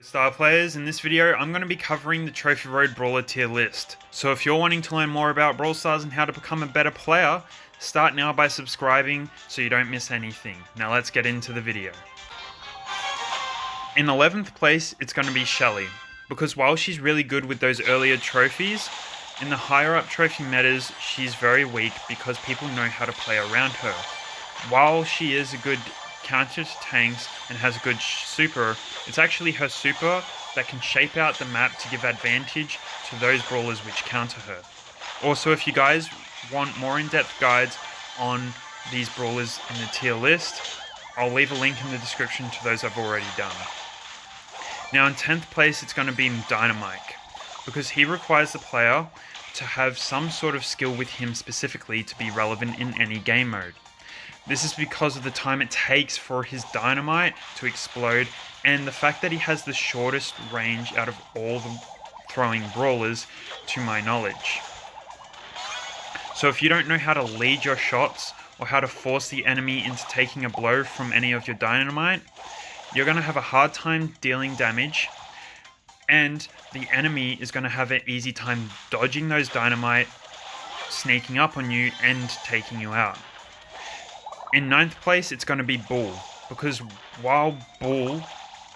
Star players, in this video I'm going to be covering the Trophy Road Brawler tier list. So if you're wanting to learn more about Brawl Stars and how to become a better player, start now by subscribing so you don't miss anything. Now let's get into the video. In 11th place it's going to be Shelly, because while she's really good with those earlier trophies, in the higher up trophy metas she's very weak because people know how to play around her. While she is a good counter to tanks and has a good super, it's actually her super that can shape out the map to give advantage to those brawlers which counter her. Also, if you guys want more in-depth guides on these brawlers in the tier list, I'll leave a link in the description to those I've already done. Now in 10th place it's going to be Dynamite, because he requires the player to have some sort of skill with him specifically to be relevant in any game mode. This is because of the time it takes for his dynamite to explode and the fact that he has the shortest range out of all the throwing brawlers to my knowledge. So if you don't know how to lead your shots or how to force the enemy into taking a blow from any of your dynamite, you're going to have a hard time dealing damage, and the enemy is going to have an easy time dodging those dynamite, sneaking up on you and taking you out. In 9th place, it's going to be Bull, because while Bull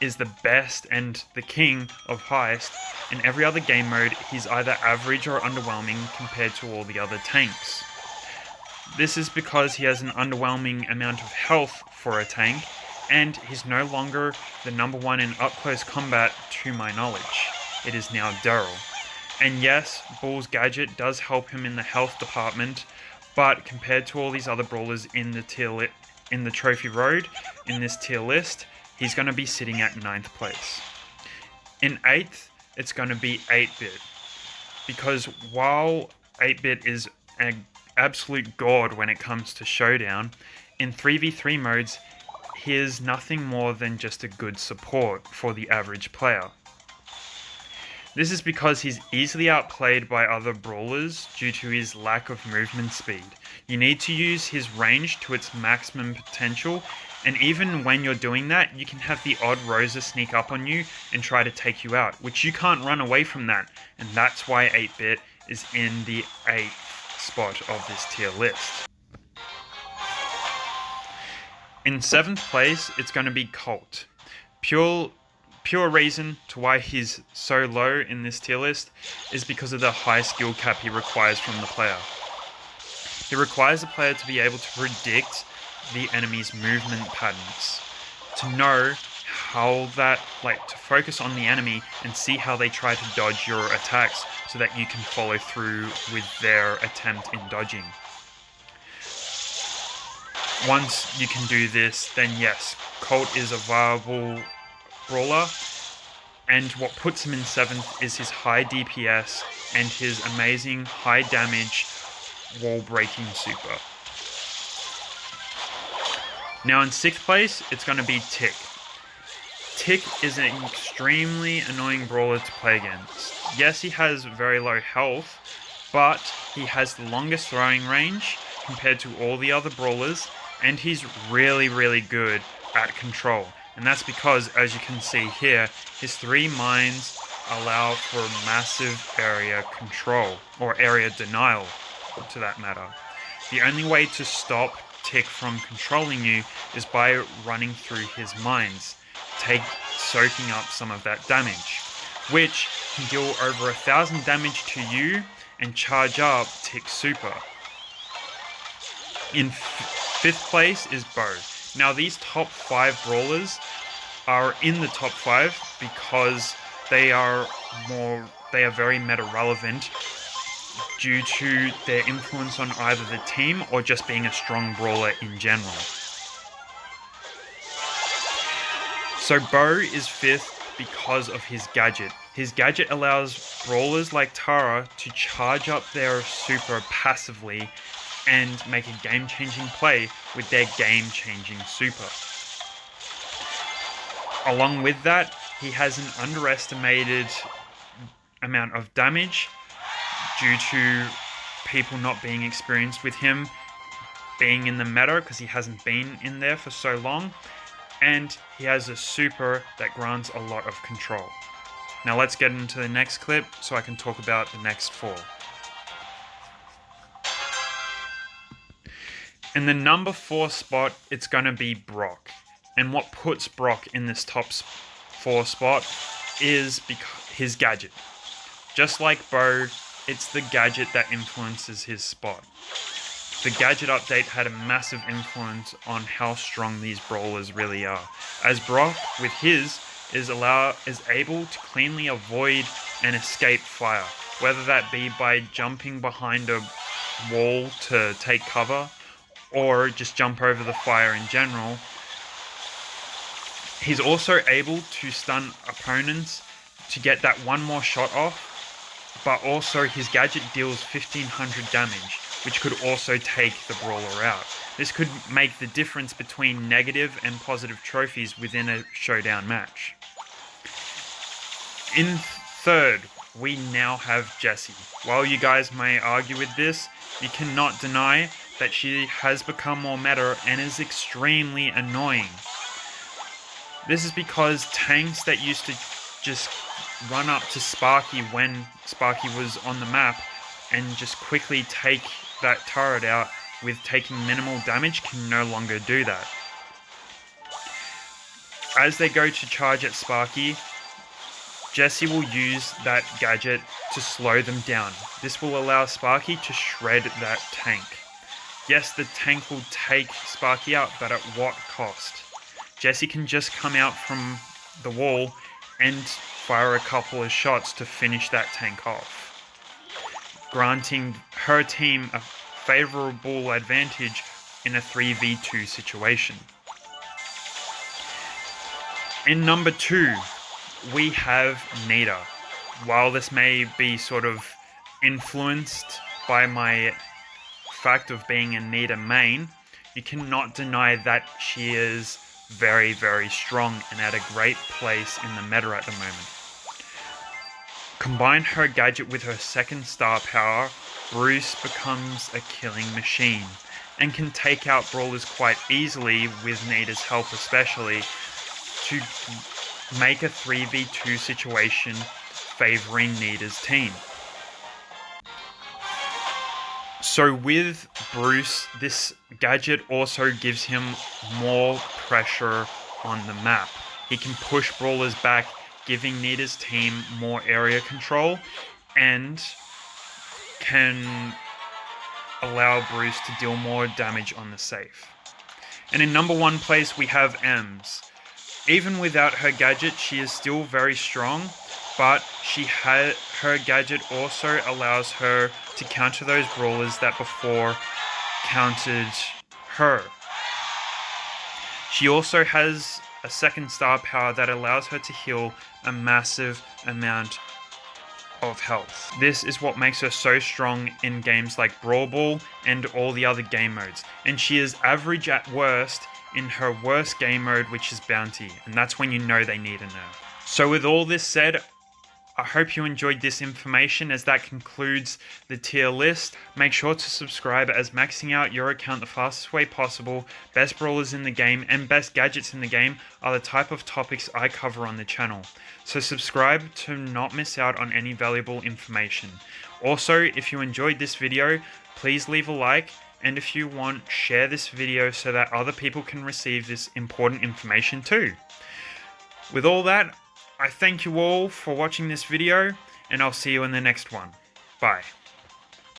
is the best and the king of heist, in every other game mode, he's either average or underwhelming compared to all the other tanks. This is because he has an underwhelming amount of health for a tank, and he's no longer the number one in up-close combat to my knowledge. It is now Daryl. And yes, Bull's gadget does help him in the health department, but compared to all these other brawlers in the Trophy Road, in this tier list, he's going to be sitting at 9th place. In 8th, it's going to be 8-Bit, because while 8-Bit is an absolute god when it comes to showdown, in 3v3 modes, he is nothing more than just a good support for the average player. This is because he's easily outplayed by other brawlers due to his lack of movement speed. You need to use his range to its maximum potential, and even when you're doing that, you can have the odd Rosa sneak up on you and try to take you out, which you can't run away from that, and that's why 8-Bit is in the 8th spot of this tier list. In 7th place, it's going to be Colt. Pure reason to why he's so low in this tier list is because of the high skill cap he requires from the player. He requires the player to be able to predict the enemy's movement patterns, to know how to focus on the enemy and see how they try to dodge your attacks so that you can follow through with their attempt in dodging. Once you can do this, then yes, Colt is a viable brawler, and what puts him in 7th is his high DPS and his amazing high damage wall breaking super. Now in 6th place, it's going to be Tick. Tick is an extremely annoying brawler to play against. Yes, he has very low health, but he has the longest throwing range compared to all the other brawlers, and he's really good at control. And that's because, as you can see here, his 3 mines allow for massive area control, or area denial to that matter. The only way to stop Tick from controlling you is by running through his mines, soaking up some of that damage, which can deal over 1,000 damage to you and charge up Tick's super. In 5th place is Bo. Now these top 5 brawlers are in the top 5 because they are very meta relevant due to their influence on either the team or just being a strong brawler in general. So Bo is 5th because of his gadget. His gadget allows brawlers like Tara to charge up their super passively and make a game-changing play with their game-changing super. Along with that, he has an underestimated amount of damage due to people not being experienced with him being in the meta because he hasn't been in there for so long. and he has a super that grants a lot of control. Now let's get into the next clip so I can talk about the next 4. In the number 4 spot, it's going to be Brock. And what puts Brock in this top 4 spot is his gadget. Just like Bo, it's the gadget that influences his spot. The gadget update had a massive influence on how strong these brawlers really are, as Brock, with his, is able to cleanly avoid and escape fire, whether that be by jumping behind a wall to take cover, or just jump over the fire in general. He's also able to stun opponents to get that one more shot off, but also his gadget deals 1500 damage, which could also take the brawler out. This could make the difference between negative and positive trophies within a showdown match. In third, we now have Jessie. While you guys may argue with this, you cannot deny that she has become more meta and is extremely annoying. This is because tanks that used to just run up to Sparky when Sparky was on the map and just quickly take that turret out with taking minimal damage can no longer do that. As they go to charge at Sparky, Jessie will use that gadget to slow them down. This will allow Sparky to shred that tank. Yes, the tank will take Sparky out, but at what cost? Jessie can just come out from the wall and fire a couple of shots to finish that tank off, granting her team a favorable advantage in a 3v2 situation. In number 2, we have Nita. While this may be sort of influenced by my fact of being a Nita main, you cannot deny that she is very, very strong and at a great place in the meta at the moment. Combine her gadget with her second star power, Bruce becomes a killing machine and can take out brawlers quite easily with Nita's help, especially to make a 3v2 situation favoring Nita's team. So with Bruce, this gadget also gives him more pressure on the map. He can push brawlers back, giving Nita's team more area control, and can allow Bruce to deal more damage on the safe. And in number 1 place, we have Ems. Even without her gadget, she is still very strong, but her gadget also allows her to counter those brawlers that before countered her. She also has a second star power that allows her to heal a massive amount of health. This is what makes her so strong in games like Brawl Ball and all the other game modes, and she is average at worst in her worst game mode, which is Bounty, and that's when you know they need a nerf. So with all this said, I hope you enjoyed this information, as that concludes the tier list. Make sure to subscribe, as maxing out your account the fastest way possible, best brawlers in the game, and best gadgets in the game are the type of topics I cover on the channel. So subscribe to not miss out on any valuable information. Also, if you enjoyed this video, please leave a like, and if you want, share this video so that other people can receive this important information too. With all that, I thank you all for watching this video, and I'll see you in the next one. Bye.